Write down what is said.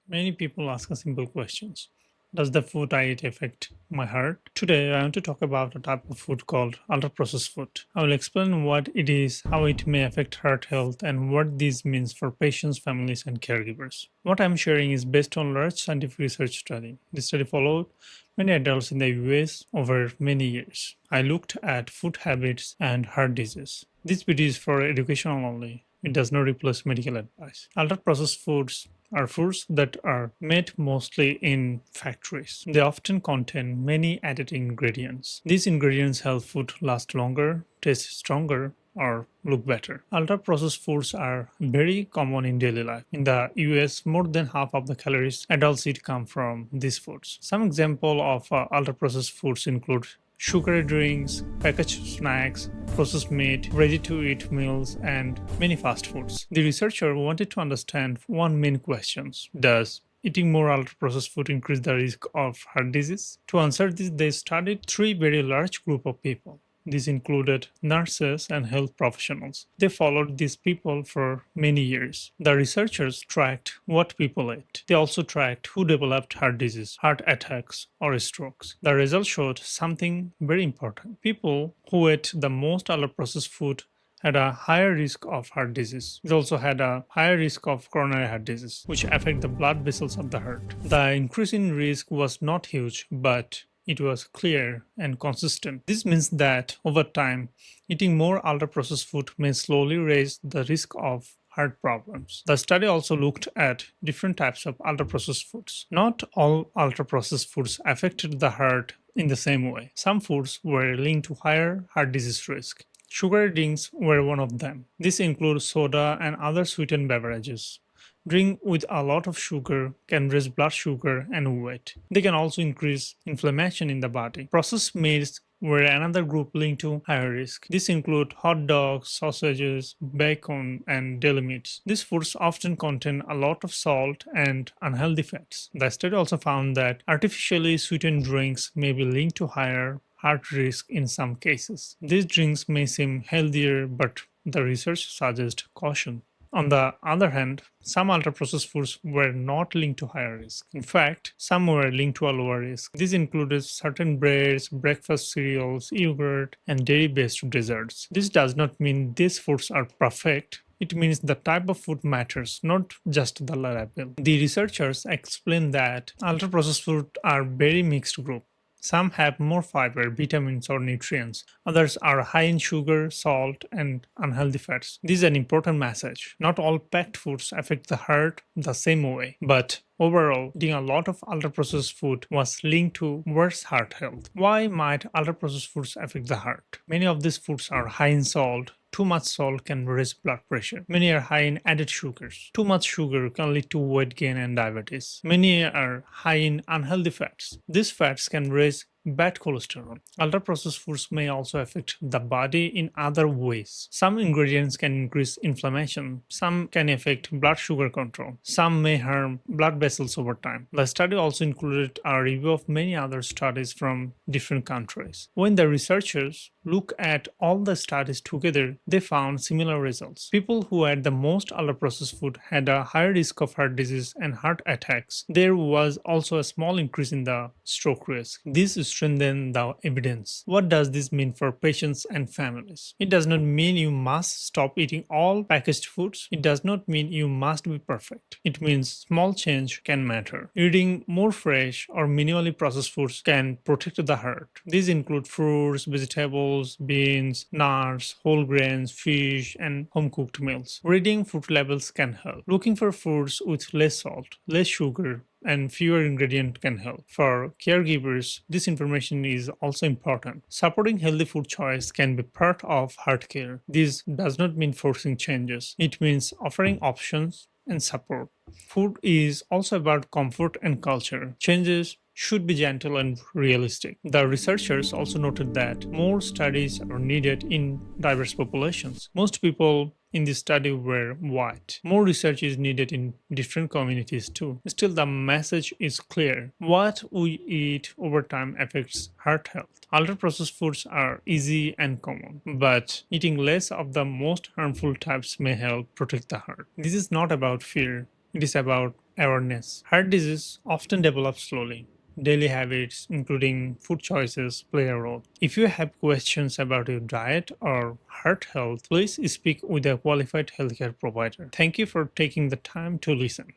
Many people ask a simple questions. Does the food I eat affect my heart? Today, I want to talk about a type of food called ultra-processed food. I will explain what it is, how it may affect heart health, and what this means for patients, families, and caregivers. What I'm sharing is based on large scientific research study. This study followed many adults in the US over many years. I looked at food habits and heart disease. This video is for educational only. It does not replace medical advice. Ultra processed foods are foods that are made mostly in factories. They often contain many added ingredients. These ingredients help food last longer, taste stronger, or look better. Ultra processed foods are very common in daily life. In the US, more than half of the calories adults eat come from these foods. Some example of ultra processed foods include sugary drinks, packaged snacks, processed meat, ready to eat meals, and many fast foods. The researcher wanted to understand one main question: does eating more ultra processed food increase the risk of heart disease? To answer this, they studied three very large group of people. These included nurses and health professionals. They followed these people for many years. The researchers tracked what people ate. They also tracked who developed heart disease, heart attacks, or strokes. The results showed something very important. People who ate the most ultra-processed food had a higher risk of heart disease. They also had a higher risk of coronary heart disease, which affect the blood vessels of the heart. The increase in risk was not huge, but it was clear and consistent. This means that over time, eating more ultra processed food may slowly raise the risk of heart problems. The study also looked at different types of ultra processed foods. Not all ultra processed foods affected the heart in the same way. Some foods were linked to higher heart disease risk. Sugary drinks were one of them. This includes soda and other sweetened beverages. Drink with a lot of sugar can raise blood sugar and weight. They can also increase inflammation in the body. Processed meats were another group linked to higher risk. This include hot dogs, sausages, bacon, and deli meats. These foods often contain a lot of salt and unhealthy fats. The study also found that artificially sweetened drinks may be linked to higher heart risk in some cases. These drinks may seem healthier, but the research suggests caution. On the other hand, some ultra-processed foods were not linked to higher risk. In fact, some were linked to a lower risk. These included certain breads, breakfast cereals, yogurt, and dairy-based desserts. This does not mean these foods are perfect. It means the type of food matters, not just the label. The researchers explained that ultra-processed food are very mixed group. Some have more fiber, vitamins, or nutrients. Others are high in sugar, salt, and unhealthy fats. This is an important message. Not all packed foods affect the heart the same way, but overall, eating a lot of ultra-processed food was linked to worse heart health. Why might ultra-processed foods affect the heart? Many of these foods are high in salt. Too much salt can raise blood pressure. Many are high in added sugars. Too much sugar can lead to weight gain and diabetes. Many are high in unhealthy fats. These fats can raise bad cholesterol. Ultra processed foods may also affect the body in other ways. Some ingredients can increase inflammation. Some can affect blood sugar control. Some may harm blood vessels over time. The study also included a review of many other studies from different countries. When the researchers look at all the studies together, they found similar results. People who ate the most ultra-processed food had a higher risk of heart disease and heart attacks. There was also a small increase in the stroke risk. This strengthened the evidence. What does this mean for patients and families? It does not mean you must stop eating all packaged foods. It does not mean you must be perfect. It means small change can matter. Eating more fresh or minimally processed foods can protect the heart. These include fruits, vegetables, beans, nuts, whole grains, fish, and home-cooked meals. Reading food labels can help. Looking for foods with less salt, less sugar, and fewer ingredients can help. For caregivers, this information is also important. Supporting healthy food choice can be part of heart care. This does not mean forcing changes. It means offering options and support. Food is also about comfort and culture. Changes should be gentle and realistic. The researchers also noted that more studies are needed in diverse populations. Most people in this study were white. More research is needed in different communities too. Still, the message is clear. What we eat over time affects heart health. Ultra-processed foods are easy and common, but eating less of the most harmful types may help protect the heart. This is not about fear. It is about awareness. Heart disease often develops slowly. Daily habits, including food choices, play a role. If you have questions about your diet or heart health, please speak with a qualified healthcare provider. Thank you for taking the time to listen.